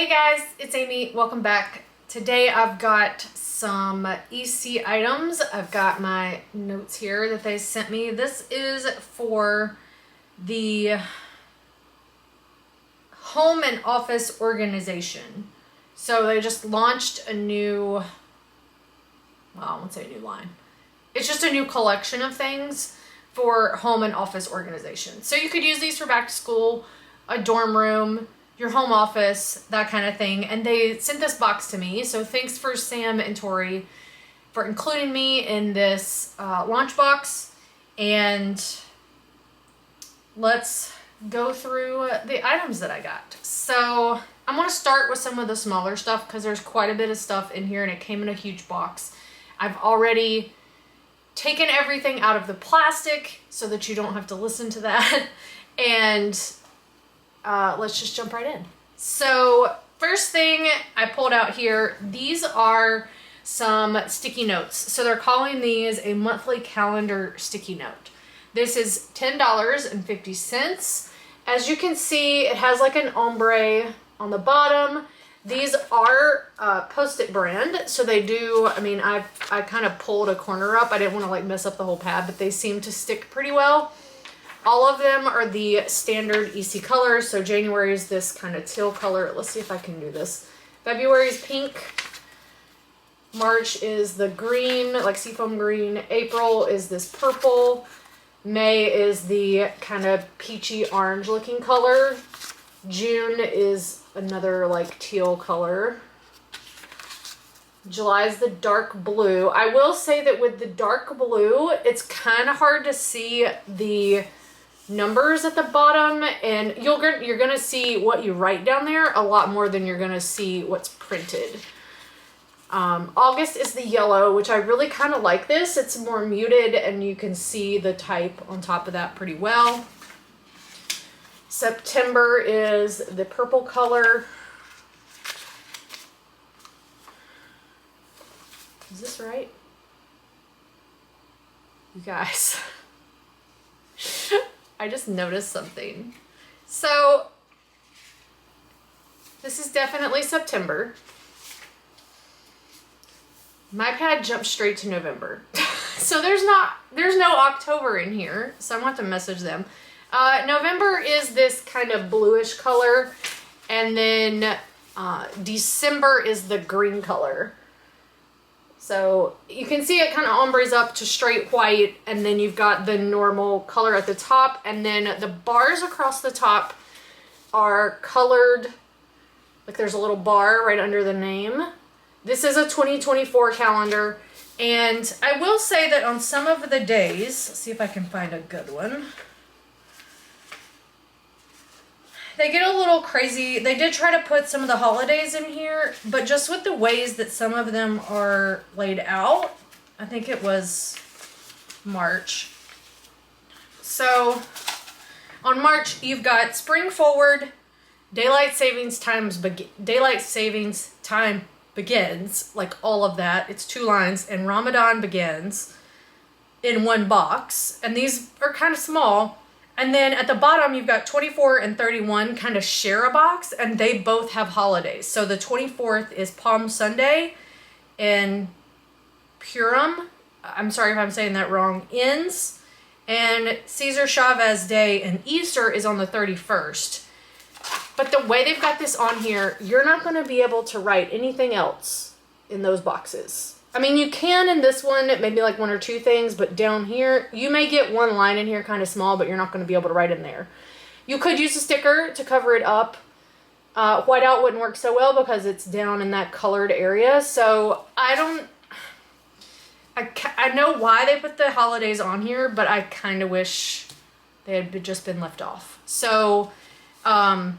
Hey guys, it's Amy. Welcome back. Today I've got some EC items. I've got my notes here that they sent me. This is for the home and office organization. So they just launched a new, well, I won't say a new line. It's just a new collection of things for home and office organization. So you could use these for back to school, a dorm room, your home office, that kind of thing. And they sent this box to me. So thanks for Sam and Tori for including me in this launch box. And let's go through the items that I got. So I'm going to start with some of the smaller stuff because there's quite a bit of stuff in here and it came in a huge box. I've already taken everything out of the plastic so that you don't have to listen to that. And let's just jump right in. So first thing I pulled out here, these are some sticky notes. So they're calling these a monthly calendar sticky note. This is $10.50. As you can see, it has like an ombre on the bottom. These are Post-it brand, so they do, I mean, I kind of pulled a corner up. I didn't want to like mess up the whole pad, but they seem to stick pretty well. All of them are the standard EC colors. So January is this kind of teal color. Let's see if I can do this. February is pink. March is the green, like seafoam green. April is this purple. May is the kind of peachy orange looking color. June is another like teal color. July is the dark blue. I will say that with the dark blue, it's kind of hard to see the numbers at the bottom, and you're gonna see what you write down there a lot more than you're gonna see what's printed. August is the yellow, which I really kind of like this. It's more muted and you can see the type on top of that pretty well. September is the purple color. Is this right? You guys. I just noticed something. So this is definitely September. My pad jumped straight to November. So there's no October in here. So I'm gonna have to message them. November is this kind of bluish color. And then December is the green color. So you can see it kind of ombres up to straight white, and then you've got the normal color at the top, and then the bars across the top are colored, like there's a little bar right under the name. This is a 2024 calendar, and I will say that on some of the days, let's see if I can find a good one. They get a little crazy. They did try to put some of the holidays in here, but just with the ways that some of them are laid out, I think it was March. So on March, you've got spring forward, daylight savings time begins, like all of that. It's 2 lines, and Ramadan begins in one box. And these are kind of small. And then at the bottom, you've got 24 and 31 kind of share a box, and they both have holidays. So the 24th is Palm Sunday, and Purim, I'm sorry if I'm saying that wrong, ends, and Cesar Chavez Day and Easter is on the 31st. But the way they've got this on here, you're not going to be able to write anything else in those boxes. I mean, you can in this one, maybe like 1 or 2 things, but down here, you may get 1 line in here kind of small, but you're not going to be able to write in there. You could use a sticker to cover it up. Whiteout wouldn't work so well because it's down in that colored area. So I know why they put the holidays on here, but I kind of wish they had just been left off. So, and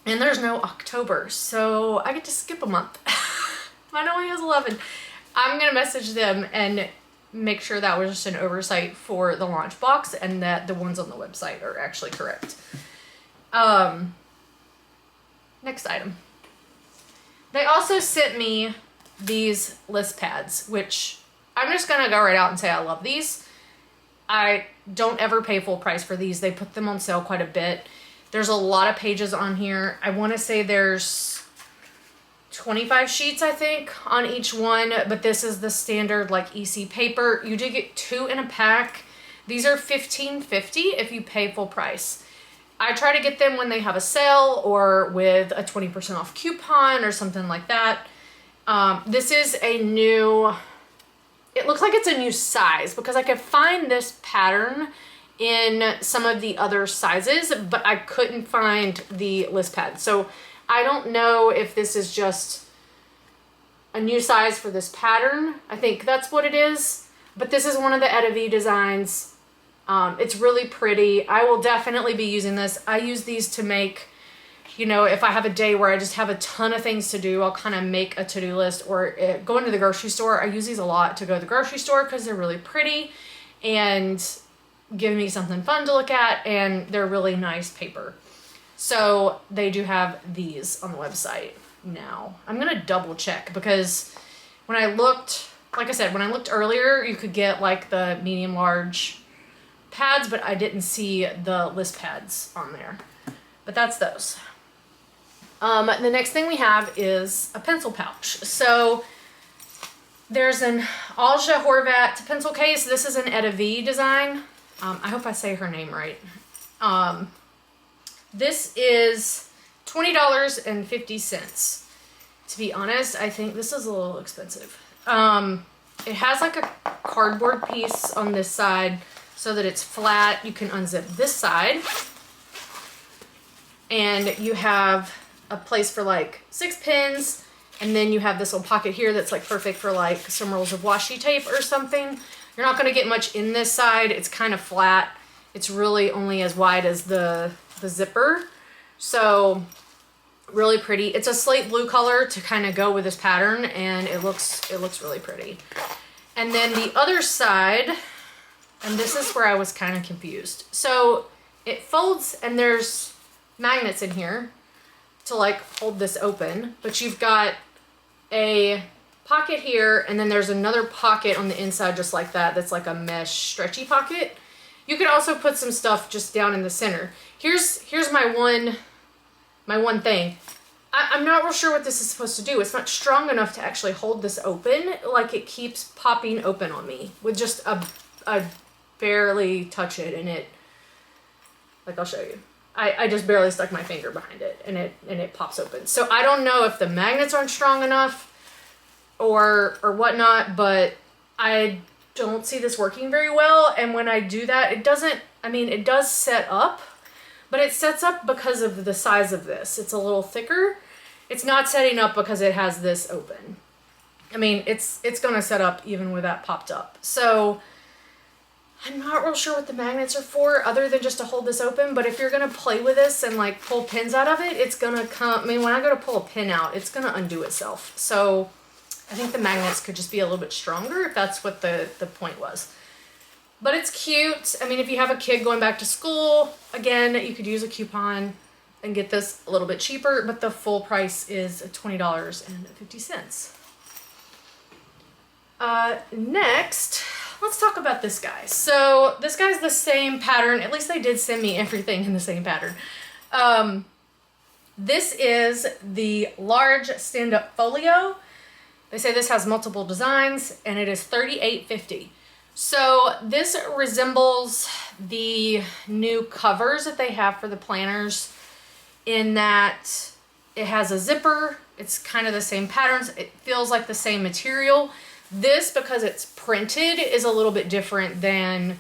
there's no October, so I get to skip a month. Mine only has 11. I'm going to message them and make sure that was just an oversight for the launch box and that the ones on the website are actually correct. Next item. They also sent me these list pads, which I'm just going to go right out and say I love these. I don't ever pay full price for these. They put them on sale quite a bit. There's a lot of pages on here. I want to say there's 25 sheets, I think, on each one, but this is the standard like EC paper. You do get 2 in a pack. These are $15.50 if you pay full price. I try to get them when they have a sale or with a 20% off coupon or something like that. This is a new, it looks like it's a new size because I could find this pattern in some of the other sizes, but I couldn't find the list pad. So I don't know if this is just a new size for this pattern. I think that's what it is, but this is one of the Edav designs. It's really pretty. I will definitely be using this. I use these to make, you know, if I have a day where I just have a ton of things to do, I'll kind of make a to-do list, or go into the grocery store. I use these a lot to go to the grocery store because they're really pretty and give me something fun to look at, and they're really nice paper. So they do have these on the website now. I'm gonna double check because when I looked, like I said, when I looked earlier, you could get like the medium large pads, but I didn't see the list pads on there. But that's those. The next thing we have is a pencil pouch. So there's an Alja Horvat pencil case. This is an Edav design. I hope I say her name right. This is $20.50. To be honest, I think this is a little expensive. It has like a cardboard piece on this side so that it's flat. You can unzip this side. And you have a place for like 6 pins. And then you have this little pocket here that's like perfect for like some rolls of washi tape or something. You're not going to get much in this side. It's kind of flat. It's really only as wide as the zipper. So really pretty. It's a slate blue color to kind of go with this pattern, and it looks really pretty. And then the other side, and this is where I was kind of confused. So it folds and there's magnets in here to like hold this open, but you've got a pocket here, and then there's another pocket on the inside just like that. That's like a mesh stretchy pocket. You could also put some stuff just down in the center. Here's my one thing. I'm not real sure what this is supposed to do. It's not strong enough to actually hold this open. Like, it keeps popping open on me with just a barely touch it, and it, like, I'll show you. I just barely stuck my finger behind it, and it pops open. So I don't know if the magnets aren't strong enough or whatnot, but I don't see this working very well. And when I do that, it doesn't, I mean, it does set up, but it sets up because of the size of this. It's a little thicker. It's not setting up because it has this open. I mean, it's gonna set up even with that popped up. So I'm not real sure what the magnets are for other than just to hold this open, but if you're gonna play with this and like pull pins out of it, it's gonna come, I mean, when I go to pull a pin out, it's gonna undo itself. So I think the magnets could just be a little bit stronger if that's what the point was. But it's cute. I mean, if you have a kid going back to school, again, you could use a coupon and get this a little bit cheaper, but the full price is $20.50. Next, let's talk about this guy. So this guy's the same pattern. At least they did send me everything in the same pattern. This is the large stand-up folio. They say this has multiple designs, and it is $38.50. So this resembles the new covers that they have for the planners in that it has a zipper. It's kind of the same patterns. It feels like the same material. This, because it's printed, is a little bit different than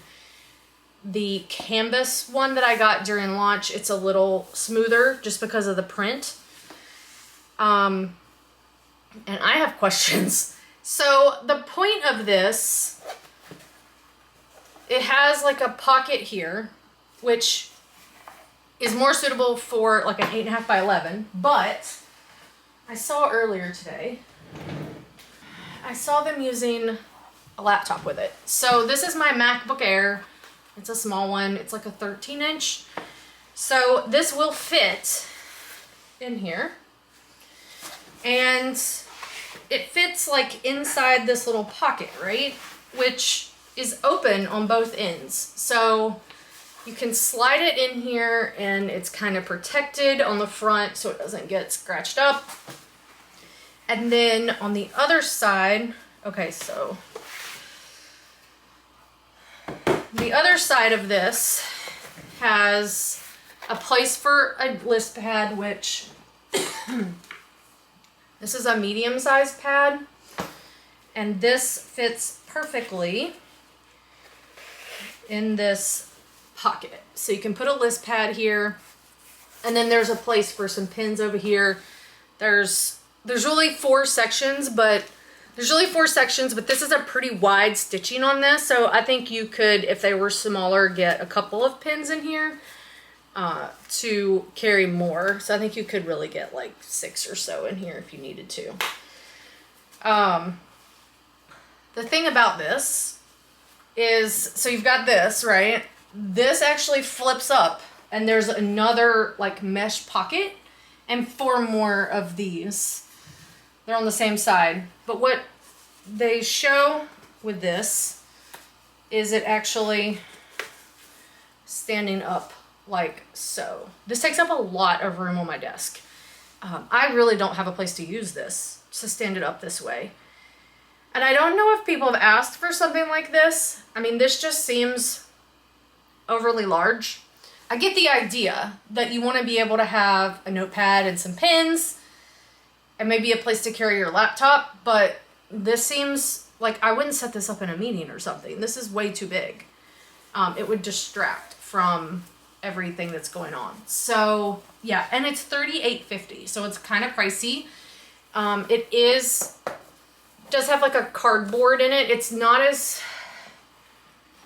the canvas one that I got during launch. It's a little smoother just because of the print. And I have questions. So the point of this, it has like a pocket here, which is more suitable for like an 8.5 by 11, but I saw earlier today, I saw them using a laptop with it. So this is my MacBook Air. It's a small one. It's like a 13-inch. So this will fit in here. And it fits like inside this little pocket, right? Which is open on both ends. So you can slide it in here and it's kind of protected on the front so it doesn't get scratched up. And then on the other side, okay, so the other side of this has a place for a list pad, which this is a medium-sized pad, and this fits perfectly in this pocket. So you can put a list pad here, and then there's a place for some pins over here. There's really four sections, but this is a pretty wide stitching on this, so I think you could, if they were smaller, get a couple of pins in here to carry more. So I think you could really get like 6 or so in here if you needed to. The thing about this is, so you've got this, right? This actually flips up, and there's another like mesh pocket and 4 more of these. They're on the same side. But what they show with this is it actually standing up like so. This takes up a lot of room on my desk. I really don't have a place to use this, to stand it up this way. And I don't know if people have asked for something like this. I mean, this just seems overly large. I get the idea that you want to be able to have a notepad and some pens and maybe a place to carry your laptop, but this seems like I wouldn't set this up in a meeting or something. This is way too big. It would distract from everything that's going on. So yeah, and it's $38.50, so it's kind of pricey. It does have like a cardboard in it. It's not as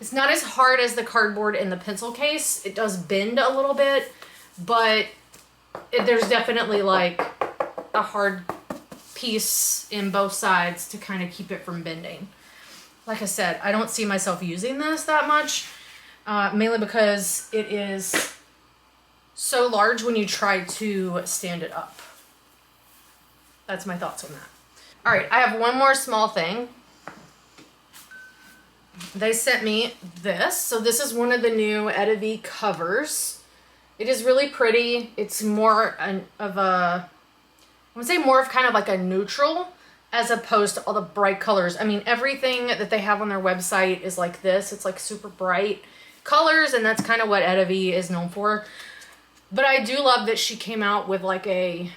hard as the cardboard in the pencil case. It does bend a little bit, but there's definitely like a hard piece in both sides to kind of keep it from bending. Like I said, I don't see myself using this that much, mainly because it is so large when you try to stand it up. That's my thoughts on that. All right, I have one more small thing. They sent me this. So this is one of the new Edavi covers. It is really pretty. It's more of a, I would say more of kind of like a neutral as opposed to all the bright colors. I mean, everything that they have on their website is like this. It's like super bright colors, and that's kind of what Edavi is known for. But I do love that she came out with like a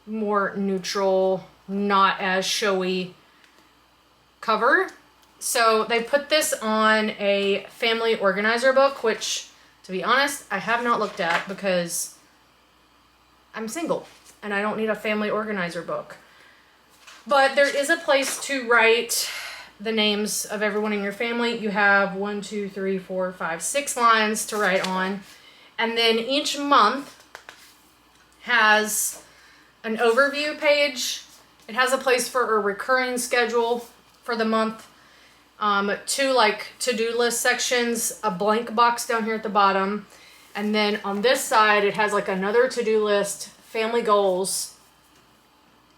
more neutral, not as showy cover. So they put this on a family organizer book, which, to be honest, I have not looked at because I'm single and I don't need a family organizer book. But there is a place to write the names of everyone in your family. You have 1, 2, 3, 4, 5, 6 lines to write on. And then each month has an overview page. It has a place for a recurring schedule for the month. 2 like to-do list sections, a blank box down here at the bottom. And then on this side, it has like another to-do list, family goals,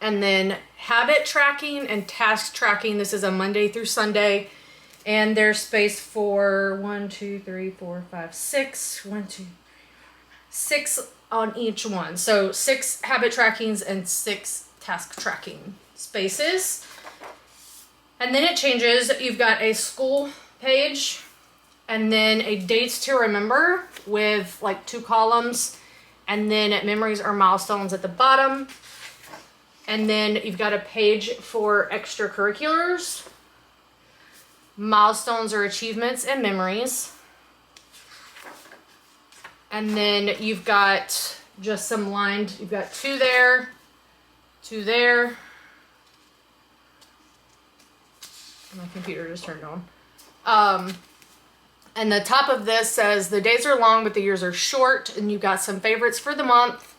and then habit tracking and task tracking. This is a Monday through Sunday. And there's space for 1, 2, 3, 4, 5, 6. 1, 2, 6 on each one. So 6 habit trackings and 6 task tracking spaces. And then it changes. You've got a school page and then a dates to remember with like 2 columns, and then memories or milestones at the bottom. And then you've got a page for extracurriculars, milestones or achievements, and memories. And then you've got just some lined, you've got 2 there, 2 there. My computer just turned on. And the top of this says the days are long, but the years are short. And you've got some favorites for the month.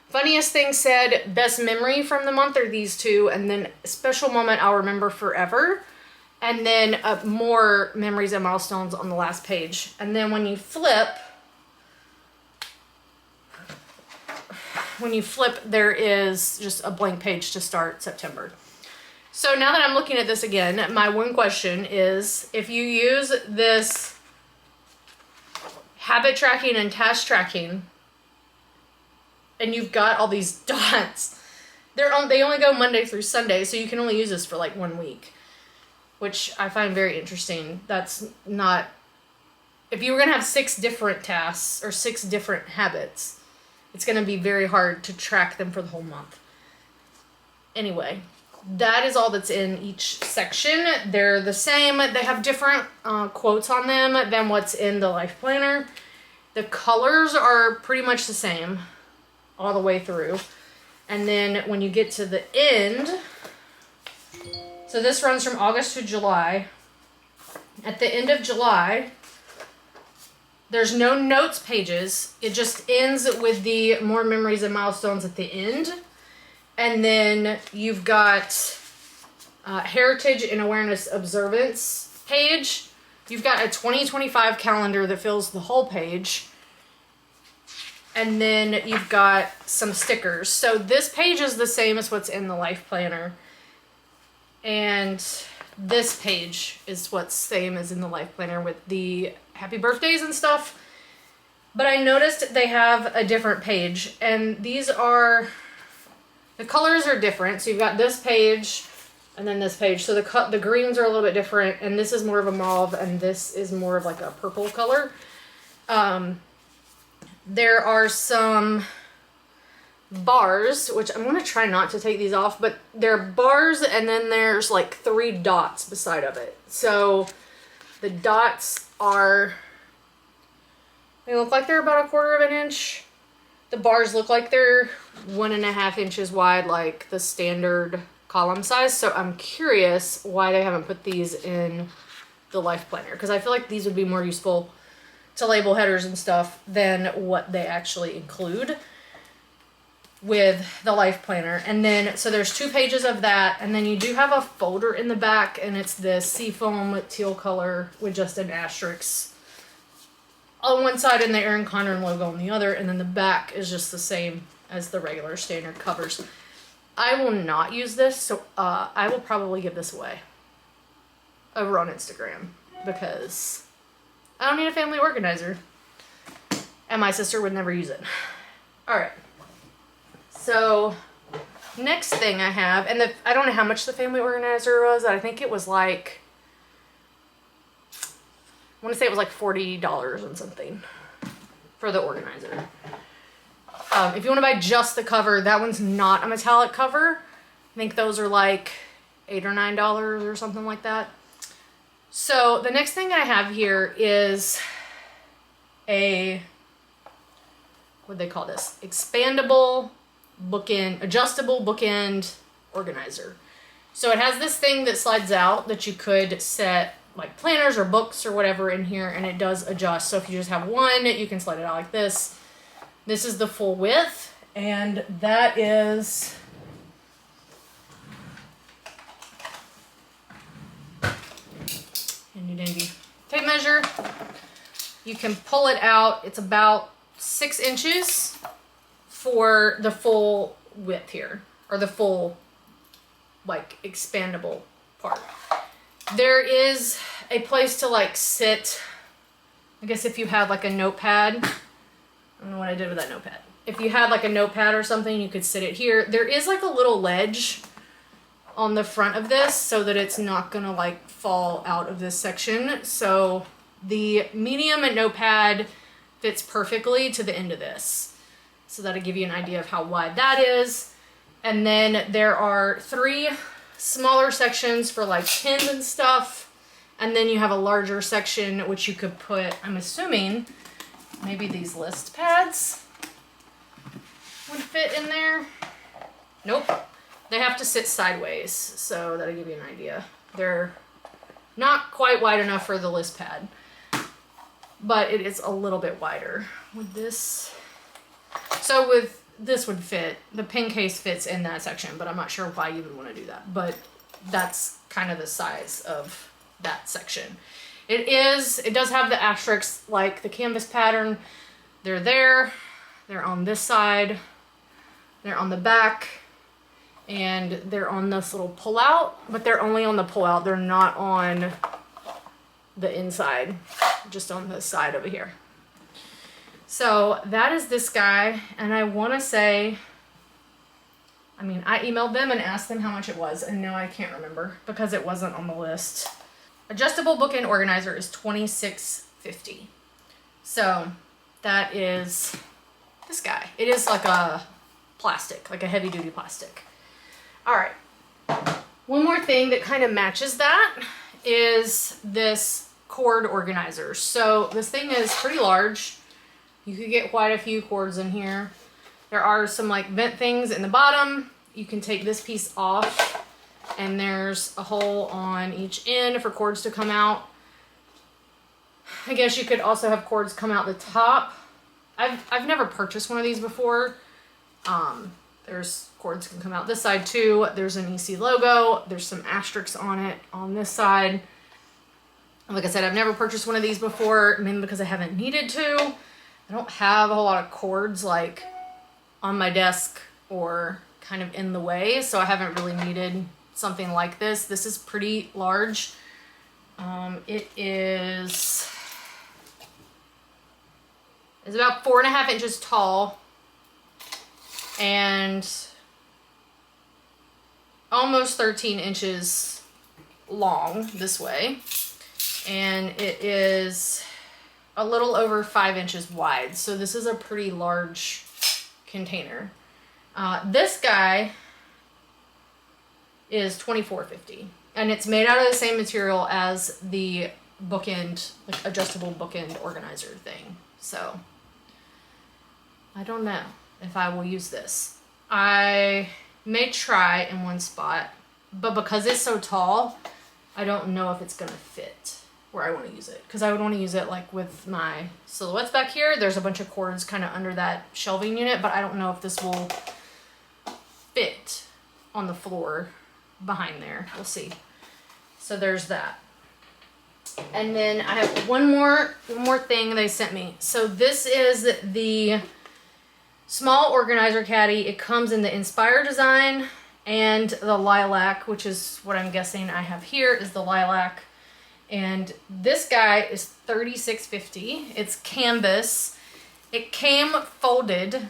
Funniest thing said, best memory from the month are these 2. And then special moment I'll remember forever. And then more memories and milestones on the last page. And then when you flip, there is just a blank page to start September. So now that I'm looking at this again, my one question is, if you use this habit tracking and task tracking, and you've got all these dots, They only go Monday through Sunday, so you can only use this for like 1 week, which I find very interesting. That's not, if you were going to have 6 different tasks or 6 different habits, it's going to be very hard to track them for the whole month. Anyway, that is all that's in each section. They're the same. They have different quotes on them than what's in the Life Planner. The colors are pretty much the same all the way through. And then when you get to the end, so this runs from August to July. At the end of July, there's no notes pages. It just ends with the more memories and milestones at the end. And then you've got Heritage and Awareness Observance page. You've got a 2025 calendar that fills the whole page. And then you've got some stickers. So this page is the same as what's in the Life Planner. And this page is what's same as in the Life Planner with the happy birthdays and stuff. But I noticed they have a different page. And these are, the colors are different. So you've got this page and then this page. So the greens are a little bit different. And this is more of a mauve and this is more of like a purple color. There are some bars, which I'm going to try not to take these off, but they're bars and then there's like 3 dots beside of it. So the dots are, they look like they're about 1/4 of an inch. The bars look like they're 1.5 inches wide, like the standard column size. So I'm curious why they haven't put these in the Life Planner, because I feel like these would be more useful to label headers and stuff than what they actually include with the Life Planner. And then, so there's 2 pages of that, and then you do have a folder in the back, and it's this seafoam teal color with just an asterisk on one side and the Erin Condren logo on the other, and then the back is just the same as the regular standard covers. I will not use this, so I will probably give this away over on Instagram, because I don't need a family organizer. And my sister would never use it. Alright. So, next thing I have, and I don't know how much the family organizer was. I think it was like, I want to say it was like $40 and something for the organizer. If you want to buy just the cover, that one's not a metallic cover. I think those are like $8 or $9 or something like that. So the next thing I have here is a, what do they call this? Expandable bookend, adjustable bookend organizer. So it has this thing that slides out that you could set like planners or books or whatever in here, and it does adjust. So if you just have one, you can slide it out like this. This is the full width, and that is handy tape measure. You can pull it out. It's about 6 inches for the full width here, or the full like expandable part. There is a place to like sit, I guess if you had like a notepad. I don't know what I did with that notepad. If you had like a notepad or something, you could sit it here. There is like a little ledge on the front of this so that it's not gonna like fall out of this section. So the medium and notepad fits perfectly to the end of this. So that'll give you an idea of how wide that is. And then there are 3 smaller sections for like pins and stuff. And then you have a larger section which you could put, I'm assuming, maybe these list pads would fit in there. Nope. They have to sit sideways, so that'll give you an idea. They're not quite wide enough for the list pad, but it is a little bit wider with this. So with this would fit, the pin case fits in that section, but I'm not sure why you would want to do that, but that's kind of the size of that section. It does have the asterisks like the canvas pattern. They're there, they're on this side, they're on the back, and they're on this little pull-out, but they're only on the pull-out. They're not on the inside, just on the side over here. So that is this guy, and I want to say I mean, I emailed them and asked them how much it was, and now I can't remember because it wasn't on the list. Adjustable bookend organizer is $26.50. So that is this guy. It is like a plastic, like a heavy duty plastic. All right. One more thing that kind of matches that is this cord organizer. So this thing is pretty large. You could get quite a few cords in here. There are some like vent things in the bottom. You can take this piece off and there's a hole on each end for cords to come out. I guess you could also have cords come out the top. I've never purchased one of these before. There's cords can come out this side too. There's an EC logo. There's some asterisks on it on this side. Like I said, I've never purchased one of these before, mainly because I haven't needed to. I don't have a whole lot of cords like on my desk or kind of in the way, so I haven't really needed something like this. This is pretty large. It is about 4.5 inches tall and almost 13 inches long this way. And it is a little over 5 inches wide. So this is a pretty large container. This guy is $24.50, and it's made out of the same material as the bookend, like adjustable bookend organizer thing. So I don't know if I will use this. I may try in one spot, but because it's so tall, I don't know if it's gonna fit where I want to use it, because I would want to use it like with my silhouettes back here. There's a bunch of cords kind of under that shelving unit, but I don't know if this will fit on the floor behind there. We'll see. So there's that. And then I have one more thing they sent me. So this is the small organizer caddy. It comes in the Inspire design and the lilac, which is what I'm guessing I have here is the lilac. And this guy is $36.50. It's canvas. It came folded,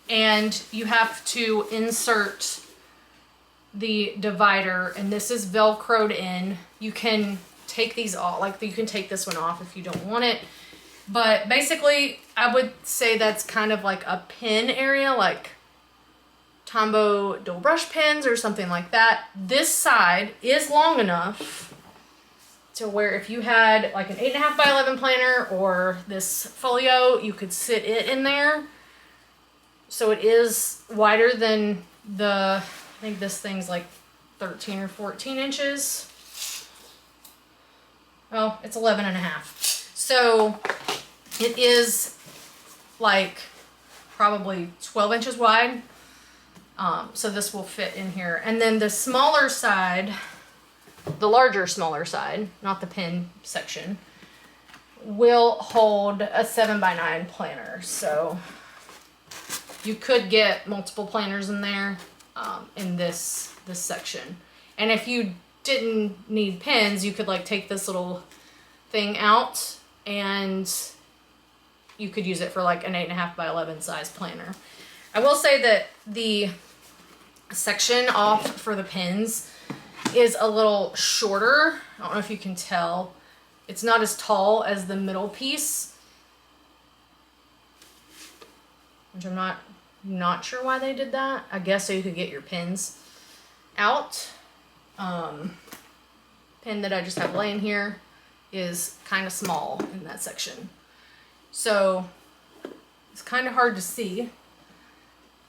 and you have to insert the divider, and this is velcroed in. You can take these off, like you can take this one off if you don't want it. But basically, I would say that's kind of like a pin area, like Tombow dual brush pins or something like that. This side is long enough to where if you had like an 8.5 by 11 planner or this folio, you could sit it in there. So it is wider than the, I think this thing's like 13 or 14 inches. Oh, it's 11.5. So it is like probably 12 inches wide. So this will fit in here. And then the smaller side, the larger, smaller side, not the pin section, will hold a 7 by 9 planner. So you could get multiple planners in there in this section. And if you didn't need pins, you could like take this little thing out and you could use it for like an 8.5 by 11 size planner. I will say that the section off for the pins is a little shorter. I don't know if you can tell. It's not as tall as the middle piece, which I'm not sure why they did that. I guess so you could get your pins out. Pin that I just have laying here is kind of small in that section. So it's kind of hard to see,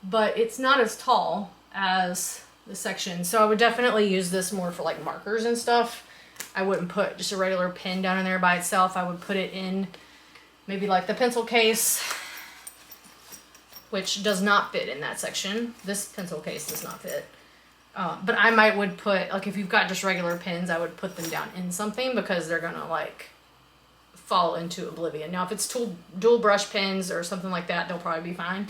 but it's not as tall as the section. So I would definitely use this more for like markers and stuff. I wouldn't put just a regular pin down in there by itself. I would put it in maybe like the pencil case, which does not fit in that section. This pencil case does not fit. But I would put, like if you've got just regular pins, I would put them down in something because they're gonna like fall into oblivion. Now if it's dual brush pins or something like that, they'll probably be fine.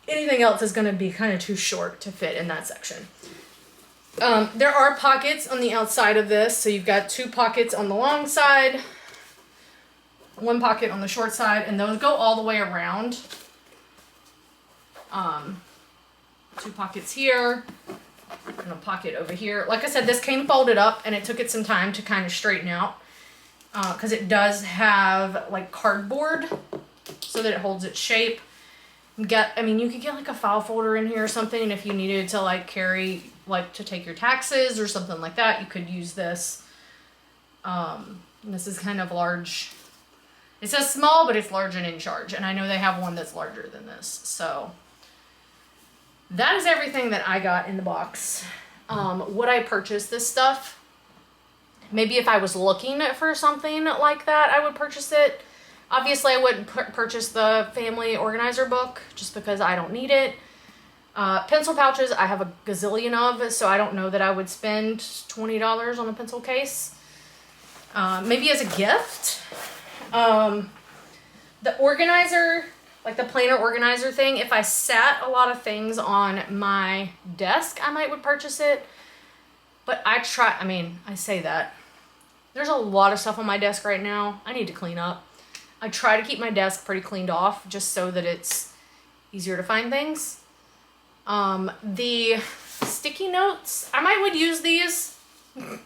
Anything else is gonna be kind of too short to fit in that section. There are pockets on the outside of this. So you've got 2 pockets on the long side, 1 pocket on the short side, and those go all the way around. 2 pockets here, and a pocket over here. Like I said, this came folded up, and it took it some time to kind of straighten out because it does have like cardboard so that it holds its shape. I mean, you could get like a file folder in here or something, and if you needed to like carry, like to take your taxes or something like that, you could use this. This is kind of large. It says small, but it's large and in charge, and I know they have one that's larger than this. So that is everything that I got in the box. Would I purchase this stuff? Maybe if I was looking for something like that, I would purchase it. Obviously, I wouldn't purchase the family organizer book just because I don't need it. Pencil pouches, I have a gazillion of, so I don't know that I would spend $20 on a pencil case. Maybe as a gift. The organizer, like the planner organizer thing, if I sat a lot of things on my desk, I would purchase it. But I say that. There's a lot of stuff on my desk right now. I need to clean up. I try to keep my desk pretty cleaned off just so that it's easier to find things. The sticky notes, I would use these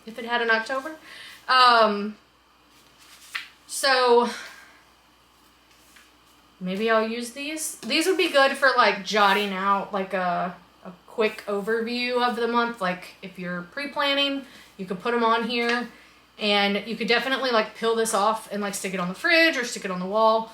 if it had an October. So maybe I'll use these. These would be good for like jotting out like a quick overview of the month. Like if you're pre-planning, you could put them on here. And you could definitely like peel this off and like stick it on the fridge or stick it on the wall,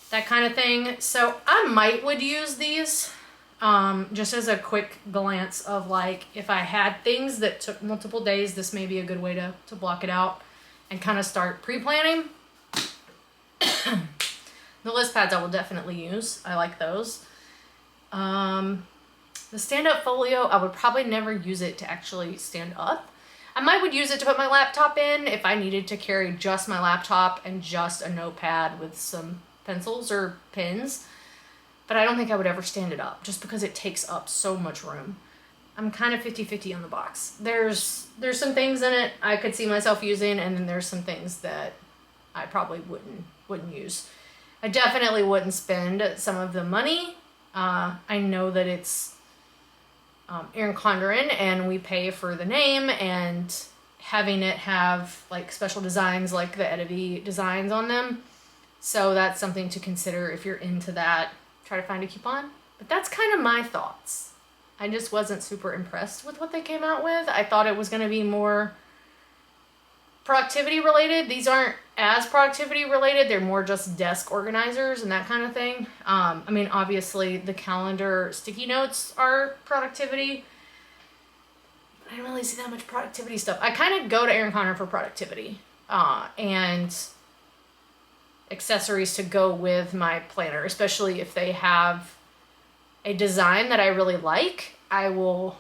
that kind of thing. So I would use these just as a quick glance of like, if I had things that took multiple days, this may be a good way to block it out and kind of start pre-planning. The list pads I will definitely use. I like those. The stand-up folio, I would probably never use it to actually stand up. I would use it to put my laptop in if I needed to carry just my laptop and just a notepad with some pencils or pens. But I don't think I would ever stand it up just because it takes up so much room. I'm kind of 50-50 on the box. There's some things in it I could see myself using, and then there's some things that I probably wouldn't use. I definitely wouldn't spend some of the money. I know that it's Erin Condren, and we pay for the name and having it have like special designs like the Eddie designs on them. So that's something to consider if you're into that. Try to find a coupon. But that's kind of my thoughts. I just wasn't super impressed with what they came out with. I thought it was going to be more productivity related. These aren't as productivity related. They're more just desk organizers and that kind of thing. Obviously the calendar sticky notes are productivity. I didn't really see that much productivity stuff. I kind of go to Erin Condren for productivity and accessories to go with my planner, especially if they have a design that I really like. I will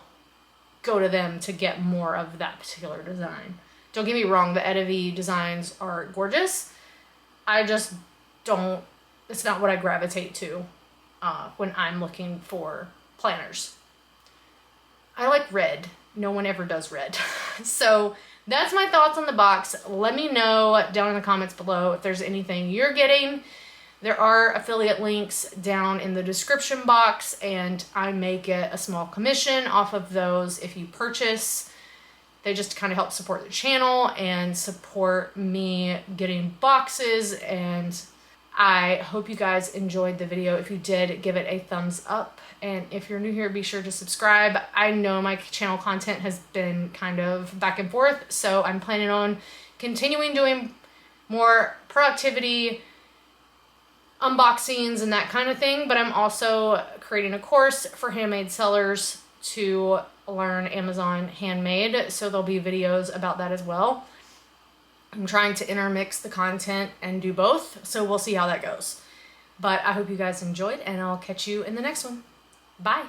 go to them to get more of that particular design. Don't get me wrong, the Eddie designs are gorgeous. I just don't, it's not what I gravitate to when I'm looking for planners. I like red. No one ever does red. So that's my thoughts on the box. Let me know down in the comments below if there's anything you're getting. There are affiliate links down in the description box, and I may get a small commission off of those if you purchase. They just kind of help support the channel and support me getting boxes, and I hope you guys enjoyed the video. If you did, give it a thumbs up, and if you're new here, be sure to subscribe. I know my channel content has been kind of back and forth, so I'm planning on continuing doing more productivity unboxings and that kind of thing, but I'm also creating a course for handmade sellers to learn Amazon handmade, so there'll be videos about that as well. I'm trying to intermix the content and do both, so we'll see how that goes. But I hope you guys enjoyed, and I'll catch you in the next one. Bye!